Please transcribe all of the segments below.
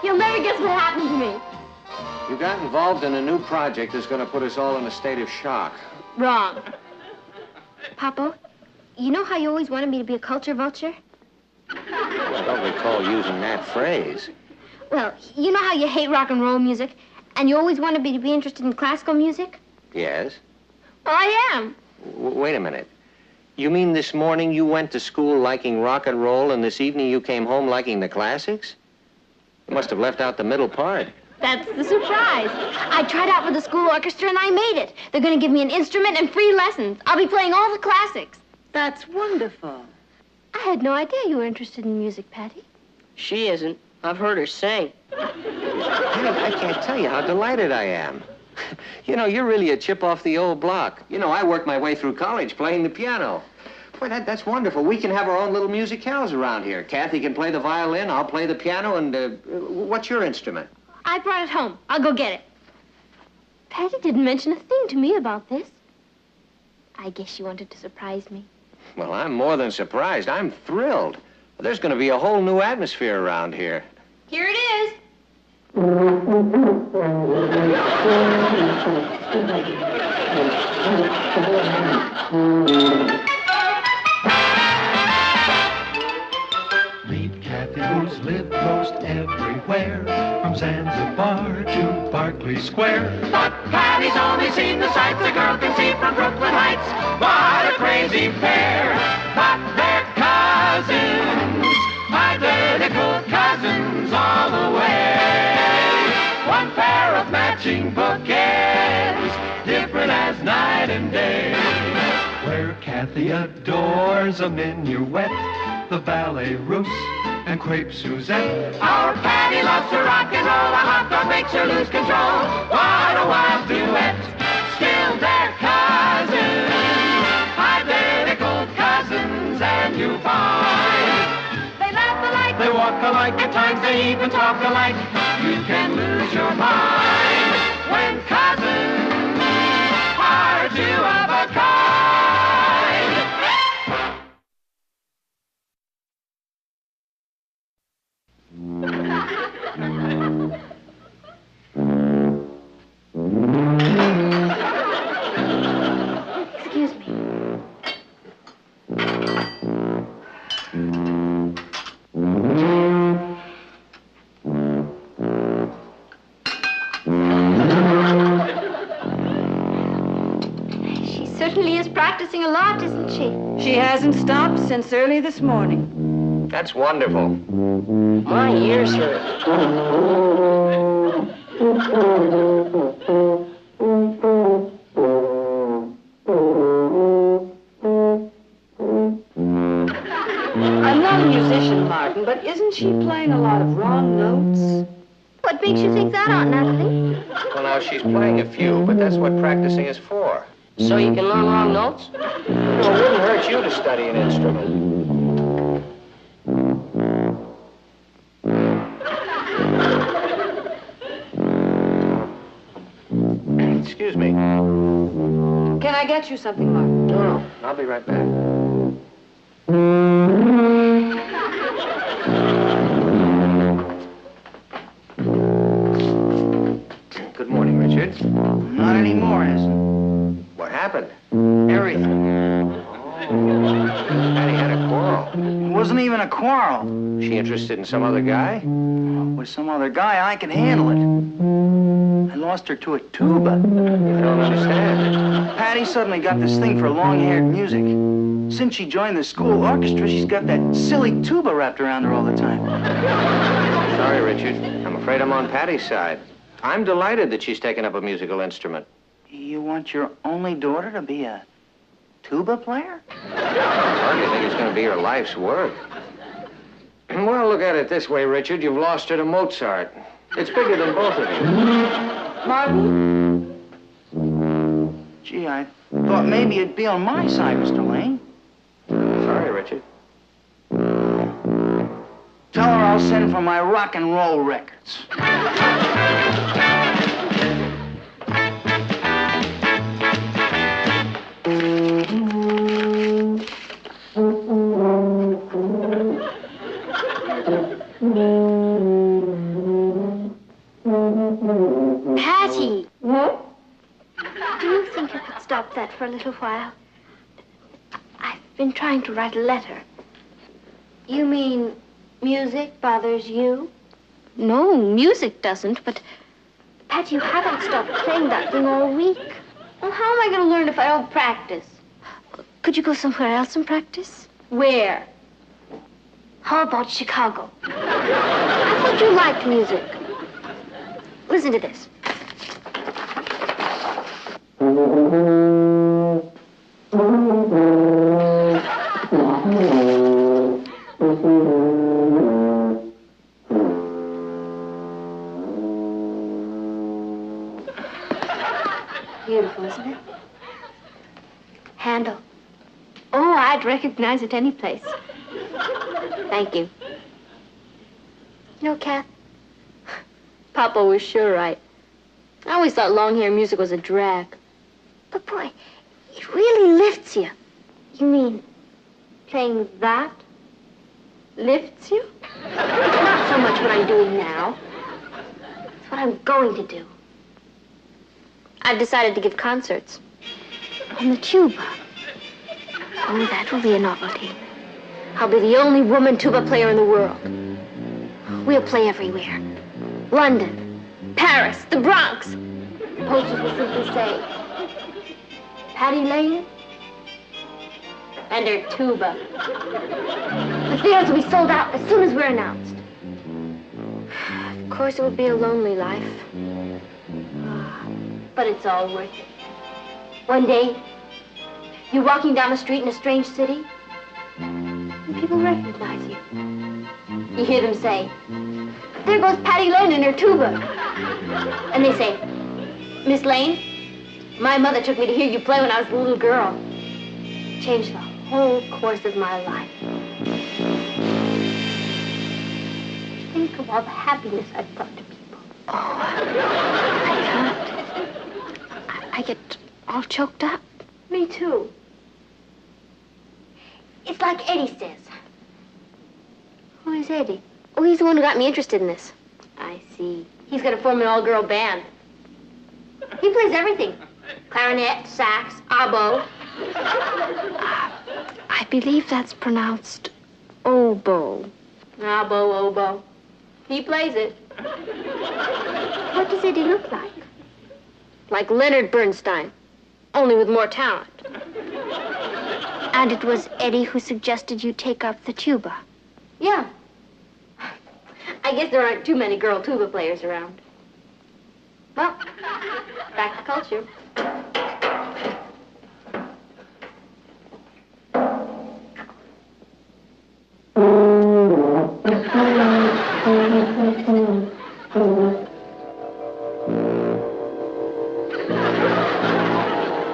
You'll never guess what happened to me. You got involved in a new project that's going to put us all in a state of shock. Wrong. Papa, you know how you always wanted me to be a culture vulture? I don't recall using that phrase. Well, you know how you hate rock and roll music, and you always wanted me to be interested in classical music? Yes? Well, I am. Wait a minute. You mean this morning you went to school liking rock and roll, and this evening you came home liking the classics? You must have left out the middle part. That's the surprise. I tried out for the school orchestra, and I made it. They're going to give me an instrument and free lessons. I'll be playing all the classics. That's wonderful. I had no idea you were interested in music, Patty. She isn't. I've heard her sing. I can't tell you how delighted I am. You know, you're really a chip off the old block. You know, I worked my way through college playing the piano. Boy, that's wonderful. We can have our own little musicales around here. Kathy can play the violin, I'll play the piano, and what's your instrument? I brought it home. I'll go get it. Patty didn't mention a thing to me about this. I guess she wanted to surprise me. Well, I'm more than surprised. I'm thrilled. There's going to be a whole new atmosphere around here. Here it is. Meet Kathy, who's lived most everywhere, from Zanzibar to Berkeley Square. But Patty's only seen the sights a girl can see from Brooklyn Heights. What a crazy pair, but they're cousins, identical cousins all the way. One pair of matching bookends, different as night and day. Where Kathy adores a minuet, the ballet russe, and crepe Suzette. Our Patty loves to rock and roll, a hot dog makes her lose control. What a wild duet, still they're cousins, identical cousins, and you find they laugh alike, they walk alike, at times they even talk alike. You can lose your mind when cousins are two of a kind. Excuse me. She certainly is practicing a lot, isn't she? She hasn't stopped since early this morning. That's wonderful. My ears hurt. I'm not a musician, Martin, but isn't she playing a lot of wrong notes? What makes you think that, Aunt Natalie? Well, now, she's playing a few, but that's what practicing is for. So you can learn wrong notes? You know, it wouldn't hurt you to study an instrument. Excuse me. Can I get you something, Martin? No, I'll be right back. Good morning, Richard. Not anymore, is it? What happened? Everything. Patty had a quarrel. It wasn't even a quarrel. She interested in some other guy? With some other guy, I could handle it. I lost her to a tuba. I don't understand. Patty suddenly got this thing for long-haired music. Since she joined the school orchestra, she's got that silly tuba wrapped around her all the time. Sorry, Richard. I'm afraid I'm on Patty's side. I'm delighted that she's taken up a musical instrument. You want your only daughter to be a tuba player? I hardly think it's going to be her life's work. Well, look at it this way, Richard. You've lost her to Mozart. It's bigger than both of you. Martin? Gee, I thought maybe you'd be on my side, Mr. Lane. Sorry, Richard. Tell her I'll send for my rock and roll records. that for a little while. I've been trying to write a letter. You mean music bothers you? No, music doesn't, but... Pat, you haven't stopped playing that thing all week. Well, how am I going to learn if I don't practice? Could you go somewhere else and practice? Where? How about Chicago? I thought you liked music. Listen to this. Beautiful, isn't it? Handel. Oh, I'd recognize it any place. Thank you. You know, Kath, Papa was sure right. I always thought long-hair music was a drag. But, boy, it really lifts you. You mean playing that lifts you? Not so much what I'm doing now. It's what I'm going to do. I've decided to give concerts. On the tuba. Oh, that will be a novelty. I'll be the only woman tuba player in the world. We'll play everywhere. London, Paris, the Bronx. Posters will simply say, Patty Lane And her tuba. The theaters will be sold out as soon as we're announced. Of course, it would be a lonely life. But it's all worth it. One day, you're walking down the street in a strange city, and people recognize you. You hear them say, "There goes Patty Lane and her tuba." And they say, "Miss Lane, my mother took me to hear you play when I was a little girl. Changed the whole course of my life." Think of all the happiness I've brought to people. Oh, I can't. I get all choked up. Me too. It's like Eddie says. Who is Eddie? Oh, he's the one who got me interested in this. I see. He's going to form an all-girl band. He plays everything. Clarinet, sax, oboe. I believe that's pronounced oboe. Oboe, oboe. He plays it. What does Eddie look like? Like Leonard Bernstein, only with more talent. And it was Eddie who suggested you take up the tuba? Yeah. I guess there aren't too many girl tuba players around. Well, back to culture.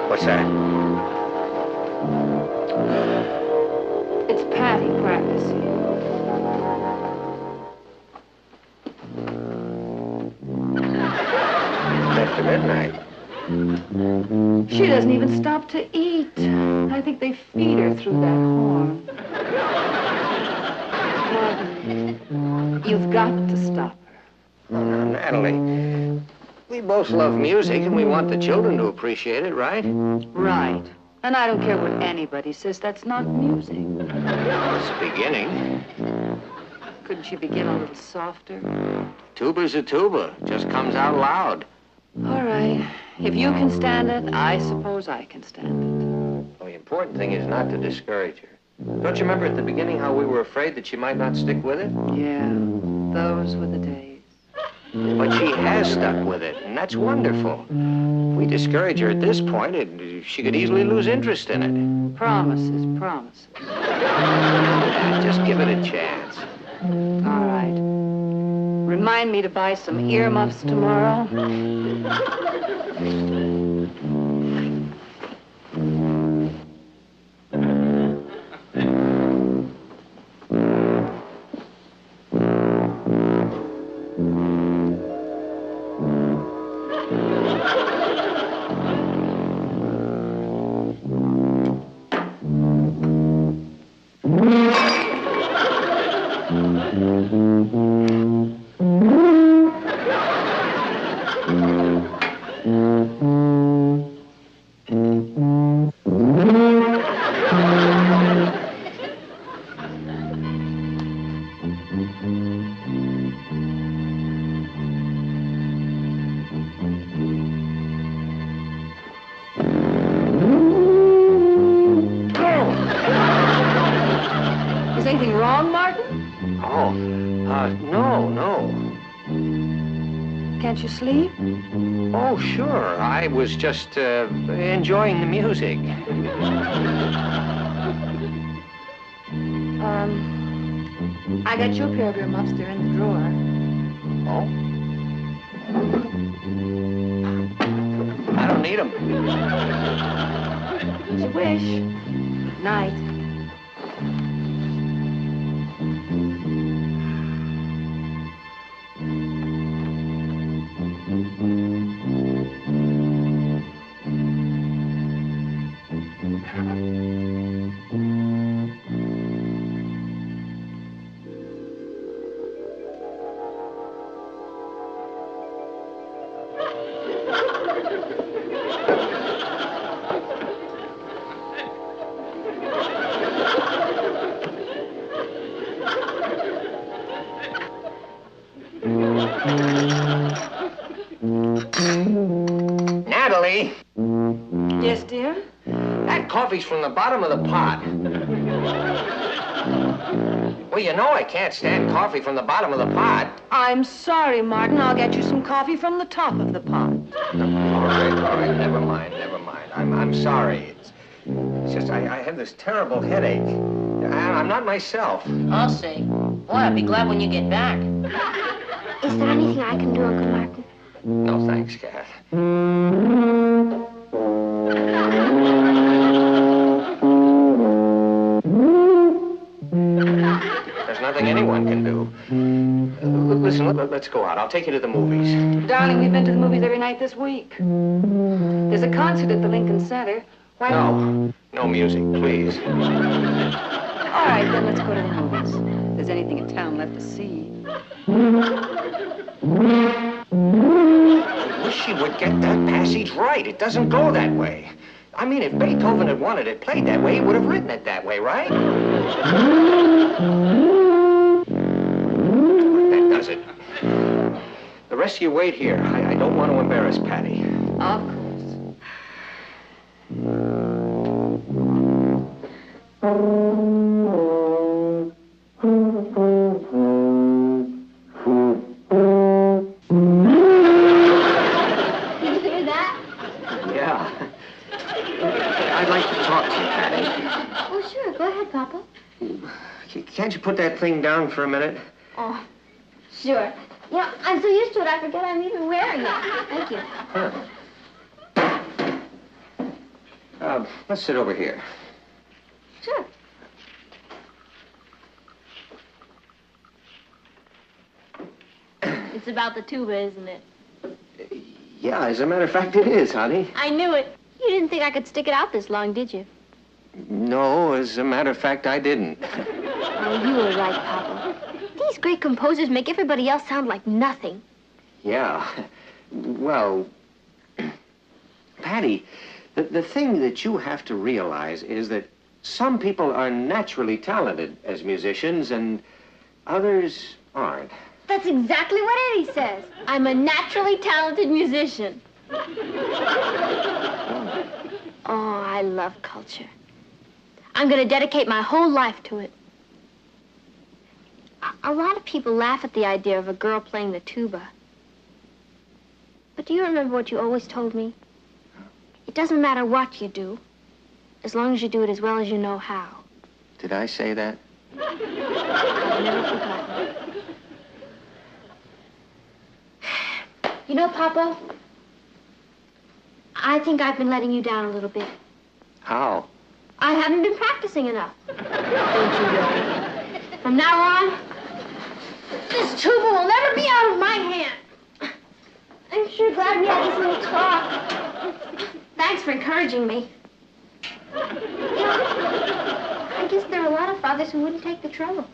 What's that? It's Patty practicing. After midnight. She doesn't even stop to eat. I think they feed her through that horn. Martin, you've got to stop her. Oh, now, Natalie, we both love music and we want the children to appreciate it, right? Right. And I don't care what anybody says, that's not music. It's a beginning. Couldn't she begin a little softer? Tuba's a tuba. Just comes out loud. All right. If you can stand it, I suppose I can stand Well, the important thing is not to discourage her. Don't you remember at the beginning how we were afraid that she might not stick with it? it. Yeah, those were the days. But she has stuck with it, and that's wonderful. If we discourage her at this point, she could easily lose interest in it. Promises, promises. Just give it a chance. All right. Remind me to buy some earmuffs tomorrow. wrong, Martin? Oh, no. Can't you sleep? Oh, sure. I was just enjoying the music. I got you a pair of earmuffs. They're in the drawer. Oh? I don't need them. As you wish. Good night. Natalie! Yes, dear? That coffee's from the bottom of the pot. Well, you know I can't stand coffee from the bottom of the pot. I'm sorry, Martin. I'll get you some coffee from the top of the pot. All right. Never mind. I'm sorry. It's just I have this terrible headache. I'm not myself. I'll see. Boy, I'll be glad when you get back. Is there anything I can do, Uncle Martin? No, thanks, Kath. There's nothing anyone can do. Listen, let's go out. I'll take you to the movies. Darling, we've been to the movies every night this week. There's a concert at the Lincoln Center. Why No music, please. All right, then let's go to the movies. If there's anything in town left to see. I wish she would get that passage right. It doesn't go that way. I mean, if Beethoven had wanted it played that way, he would have written it that way, right? That does it. The rest of you wait here. I don't want to embarrass Patty. Of course. Did you hear that? Yeah. I'd like to talk to you, Patty. Oh, sure. Go ahead, Papa. Can't you put that thing down for a minute? Oh, sure. You know, I'm so used to it, I forget I'm even wearing it. Thank you. Let's sit over here. Sure. It's about the tuba, isn't it? Yeah, as a matter of fact, it is, honey. I knew it. You didn't think I could stick it out this long, did you? No, as a matter of fact, I didn't. Oh, you were right, Papa. These great composers make everybody else sound like nothing. Yeah. Well, Patty, the thing that you have to realize is that some people are naturally talented as musicians and others aren't. That's exactly what Eddie says. I'm a naturally talented musician. Oh, I love culture. I'm going to dedicate my whole life to it. A lot of people laugh at the idea of a girl playing the tuba. But do you remember what you always told me? It doesn't matter what you do, as long as you do it as well as you know how. Did I say that? I've never forgotten. You know, Papa, I think I've been letting you down a little bit. How? I haven't been practicing enough. Don't you worry. From now on, this tuba will never be out of my hand. I'm sure glad we had this little talk. Thanks for encouraging me. You know, I guess there are a lot of fathers who wouldn't take the trouble.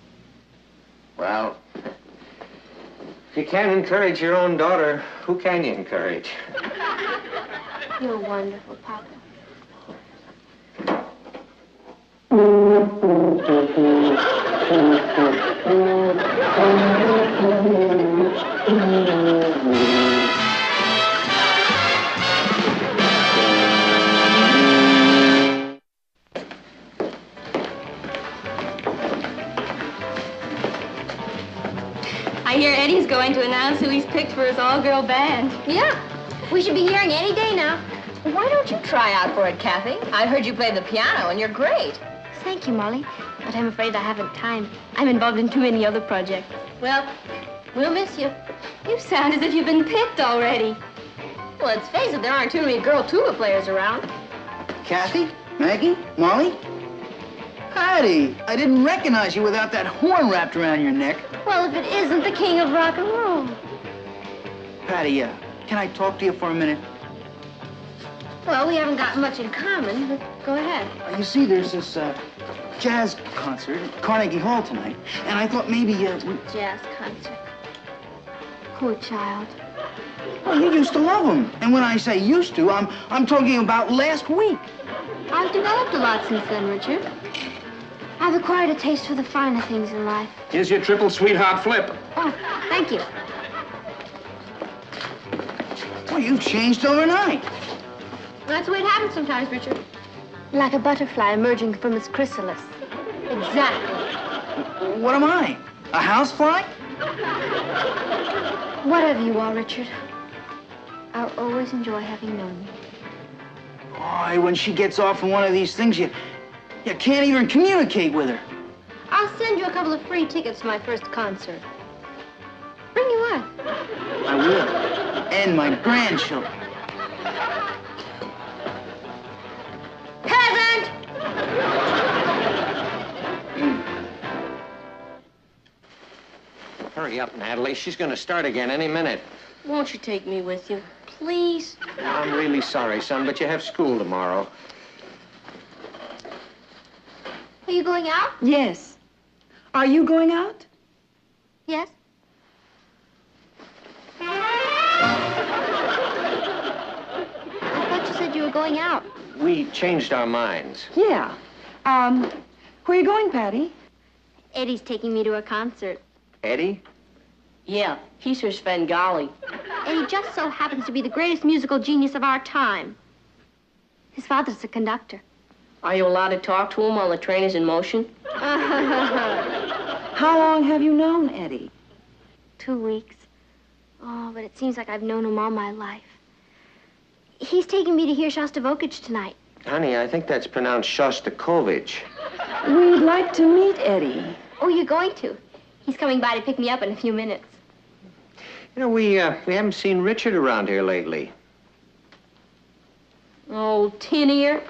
Well, if you can't encourage your own daughter, who can you encourage? You're wonderful, Papa. I hear Eddie's going to announce who he's picked for his all-girl band. Yeah. We should be hearing any day now. Why don't you try out for it, Kathy? I heard you play the piano, and you're great. Thank you, Molly. But I'm afraid I haven't time. I'm involved in too many other projects. Well, we'll miss you. You sound as if you've been picked already. Well, let's face it, there aren't too many girl tuba players around. Kathy? Maggie? Molly? Patty, I didn't recognize you without that horn wrapped around your neck. Well, if it isn't the king of rock and roll. Patty, can I talk to you for a minute? Well, we haven't got much in common, but go ahead. You see, there's this jazz concert at Carnegie Hall tonight, and I thought maybe Jazz concert. Poor child. Well, you used to love them. And when I say used to, I'm talking about last week. I've developed a lot since then, Richard. I've acquired a taste for the finer things in life. Here's your triple sweetheart flip. Oh, thank you. Well, you've changed overnight. That's the way it happens sometimes, Richard. Like a butterfly emerging from its chrysalis. Exactly. What am I? A housefly? Whatever you are, Richard, I'll always enjoy having known you. Boy, when she gets off on one of these things, you can't even communicate with her. I'll send you a couple of free tickets to my first concert. Bring your wife. I will. And my grandchildren. Peasant! Hurry up, Natalie. She's going to start again any minute. Won't you take me with you? Please? I'm really sorry, son, but you have school tomorrow. Are you going out? Yes. Are you going out? Yes. I thought you said you were going out. We changed our minds. Yeah. Where are you going, Patty? Eddie's taking me to a concert. Eddie? Yeah, he's her Svengali. Eddie just so happens to be the greatest musical genius of our time. His father's a conductor. Are you allowed to talk to him while the train is in motion? How long have you known Eddie? 2 weeks. Oh, but it seems like I've known him all my life. He's taking me to hear Shostakovich tonight. Honey, I think that's pronounced Shostakovich. We'd like to meet Eddie. Oh, you're going to? He's coming by to pick me up in a few minutes. You know, we haven't seen Richard around here lately. Oh, tin ear.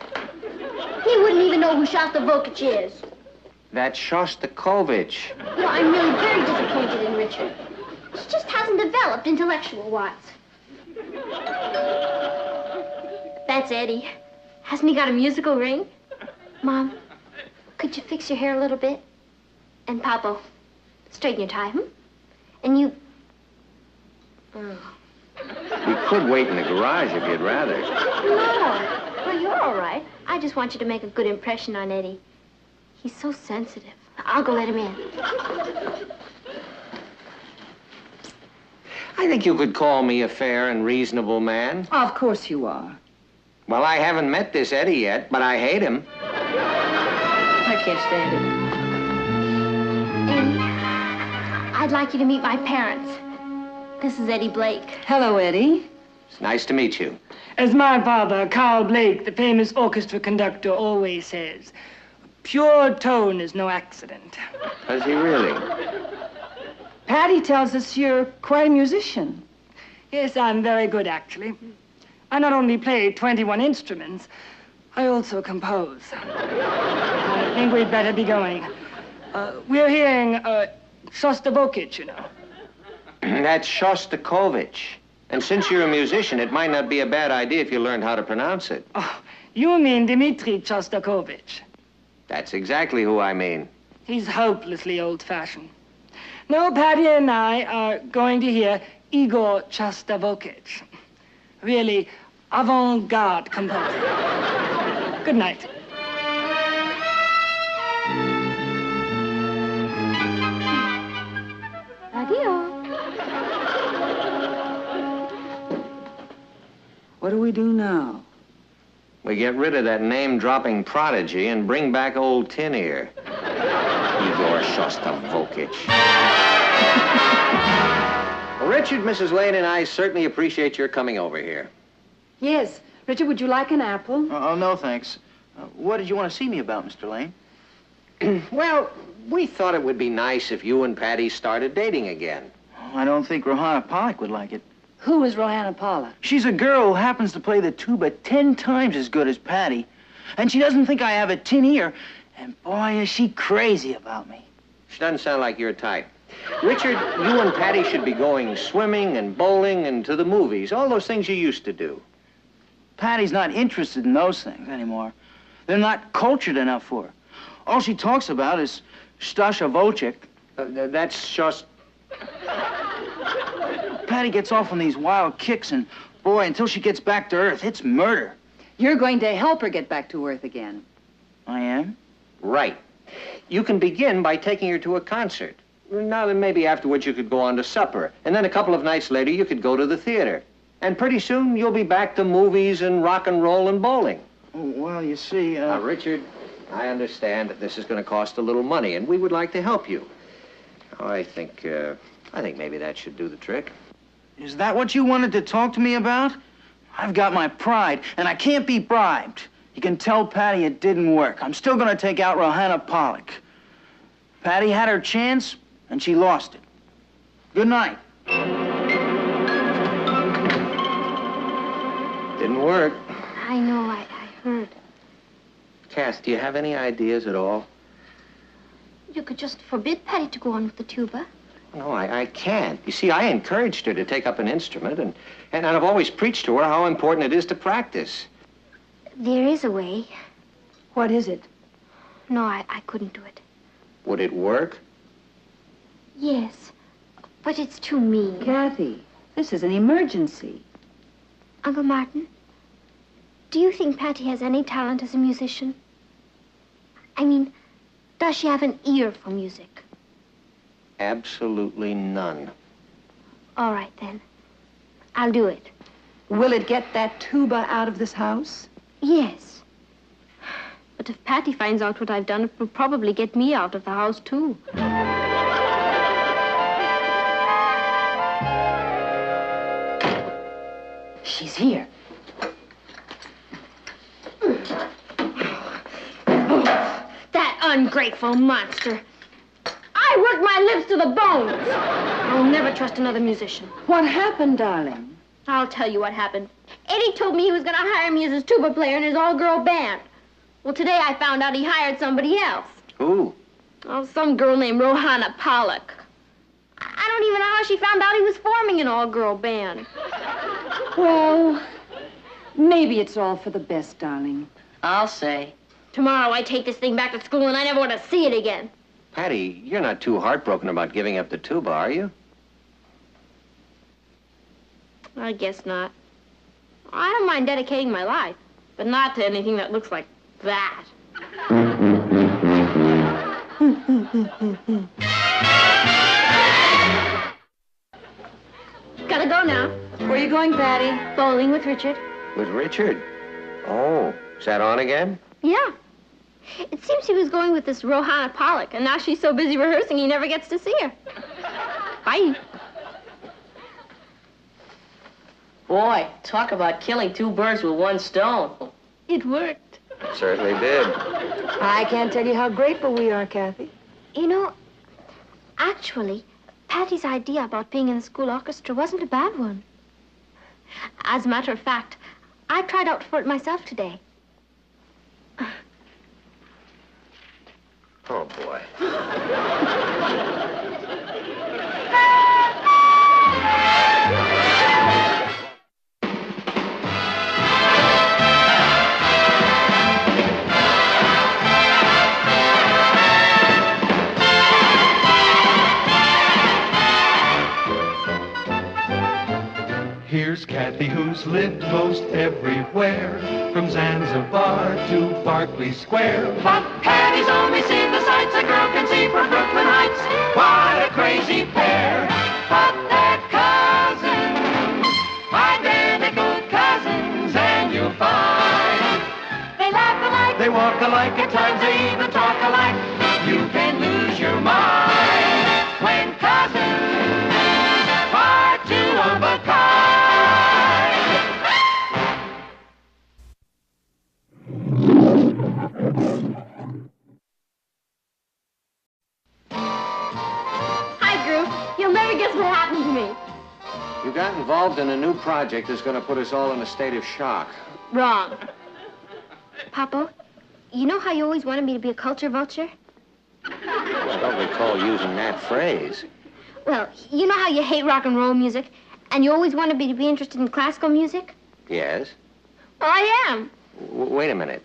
He wouldn't even know who Shostakovich is. That's Shostakovich. You know, I'm really very disappointed in Richard. He just hasn't developed intellectual-wise. That's Eddie. Hasn't he got a musical ring? Mom, could you fix your hair a little bit? And Papa, straighten your tie, And you... Oh. We could wait in the garage if you'd rather. No. Well, you're all right. I just want you to make a good impression on Eddie. He's so sensitive. I'll go let him in. I think you could call me a fair and reasonable man. Of course you are. Well, I haven't met this Eddie yet, but I hate him. I can't stand it. Eddie, I'd like you to meet my parents. This is Eddie Blake. Hello, Eddie. It's nice to meet you. As my father, Carl Blake, the famous orchestra conductor, always says, pure tone is no accident. Does he really? Patty tells us you're quite a musician. Yes, I'm very good, actually. I not only play 21 instruments, I also compose. I think we'd better be going. We're hearing Shostakovich, you know. That's Shostakovich. And since you're a musician, it might not be a bad idea if you learned how to pronounce it. Oh, you mean Dmitri Shostakovich. That's exactly who I mean. He's hopelessly old-fashioned. No, Patty and I are going to hear Igor Shostakovich. Really avant-garde composer. Good night. Addio. What do we do now? We get rid of that name-dropping prodigy and bring back old Tin Ear. Igor Shostakovich. Richard, Mrs. Lane, and I certainly appreciate your coming over here. Yes. Richard, would you like an apple? Oh, no, thanks. What did you want to see me about, Mr. Lane? Well, we thought it would be nice if you and Patty started dating again. Oh, I don't think Rohanna Pollock would like it. Who is Rohanna Pollock? She's a girl who happens to play the tuba 10 times as good as Patty. And she doesn't think I have a tin ear. And boy, is she crazy about me. She doesn't sound like your type. Richard, you and Patty should be going swimming and bowling and to the movies, all those things you used to do. Patty's not interested in those things anymore. They're not cultured enough for her. All she talks about is Stasha Volchik. That's just... Patty gets off on these wild kicks, and boy, until she gets back to Earth, it's murder. You're going to help her get back to Earth again. I am? Right. You can begin by taking her to a concert. Now, then maybe afterwards you could go on to supper. And then a couple of nights later, you could go to the theater. And pretty soon, you'll be back to movies and rock and roll and bowling. Oh, well, you see, Now, Richard, I understand that this is going to cost a little money, and we would like to help you. I think maybe that should do the trick. Is that what you wanted to talk to me about? I've got my pride, and I can't be bribed. You can tell Patty it didn't work. I'm still going to take out Rohanna Pollock. Patty had her chance, and she lost it. Good night. Didn't work. I know, I heard. Kath, do you have any ideas at all? You could just forbid Patty to go on with the tuba. No, I can't. You see, I encouraged her to take up an instrument, and I've always preached to her how important it is to practice. There is a way. What is it? No, I couldn't do it. Would it work? Yes, but it's too mean. Kathy, this is an emergency. Uncle Martin, do you think Patty has any talent as a musician? I mean, does she have an ear for music? Absolutely none. All right, then. I'll do it. Will it get that tuba out of this house? Yes. But if Patty finds out what I've done, it will probably get me out of the house, too. She's here. That ungrateful monster. I worked my lips to the bones. I'll never trust another musician. What happened, darling? I'll tell you what happened. Eddie told me he was going to hire me as his tuba player in his all-girl band. Well, today I found out he hired somebody else. Who? Oh, some girl named Rohanna Pollock. I don't even know how she found out he was forming an all-girl band. Well, maybe it's all for the best, darling. I'll say. Tomorrow I take this thing back to school and I never want to see it again. Patty, you're not too heartbroken about giving up the tuba, are you? I guess not. I don't mind dedicating my life, but not to anything that looks like that. Gotta go now. Where are you going, Patty? Bowling with Richard. With Richard? Oh, is that on again? Yeah. It seems he was going with this Rohanna Pollock, and now she's so busy rehearsing he never gets to see her. Bye. Boy, talk about killing two birds with one stone. It worked. Certainly did. I can't tell you how grateful we are, Kathy. You know, actually, Patty's idea about being in the school orchestra wasn't a bad one. As a matter of fact, I tried out for it myself today. Oh, boy. Here's Kathy, who's lived most everywhere, from Zanzibar to Berkeley Square. But Patty's only seen the sights a girl can see from Brooklyn Heights. What a crazy pair. But they're cousins, identical cousins, and you'll find they laugh alike, they walk alike, at times they even talk alike. You can lose your mind when cousins You'll never guess what happened to me. You got involved in a new project that's going to put us all in a state of shock. Wrong. Papa, you know how you always wanted me to be a culture vulture? I don't recall using that phrase. Well, you know how you hate rock and roll music, and you always wanted me to be interested in classical music? Yes? Well, I am. Wait a minute.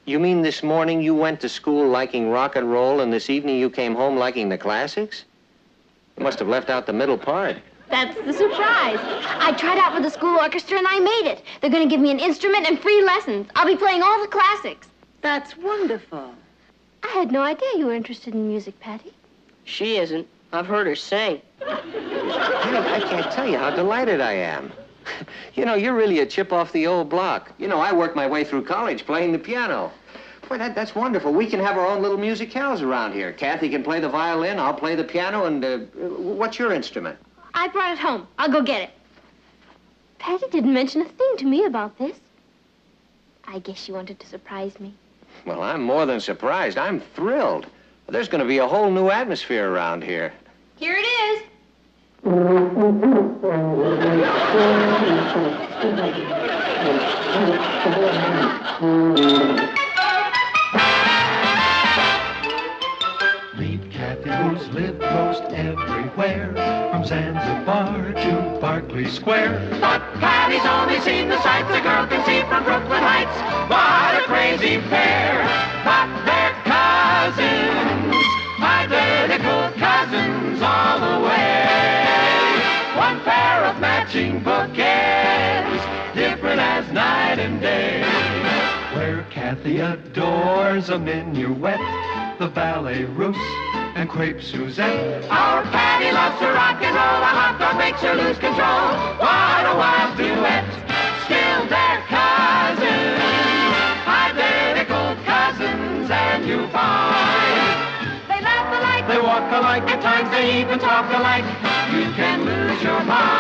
You mean this morning you went to school liking rock and roll, and this evening you came home liking the classics? You must have left out the middle part. That's the surprise. I tried out for the school orchestra, and I made it. They're going to give me an instrument and free lessons. I'll be playing all the classics. That's wonderful. I had no idea you were interested in music, Patty. She isn't. I've heard her sing. I can't tell you how delighted I am. You know, you're really a chip off the old block. You know, I worked my way through college playing the piano. Boy, that's wonderful. We can have our own little musicales around here. Kathy can play the violin, I'll play the piano, and what's your instrument? I brought it home. I'll go get it. Patty didn't mention a thing to me about this. I guess she wanted to surprise me. Well, I'm more than surprised. I'm thrilled. There's going to be a whole new atmosphere around here. Here it is. Meet Kathy, who's lived most everywhere, from Zanzibar to Berkeley Square. But Patty's only seen the sights a girl can see from Brooklyn Heights. What a crazy pair, but they're cousins, identical cousins all the way. One pair of matching bouquets, different as night and day. Where Kathy adores a minuet, the ballet russe, and crepe Suzette. Our Patty loves to rock and roll, a hot dog makes her lose control. What a wild duet, still they're cousins, identical cousins, and you find they laugh alike, they walk alike, at times they even talk alike. You can lose your mind.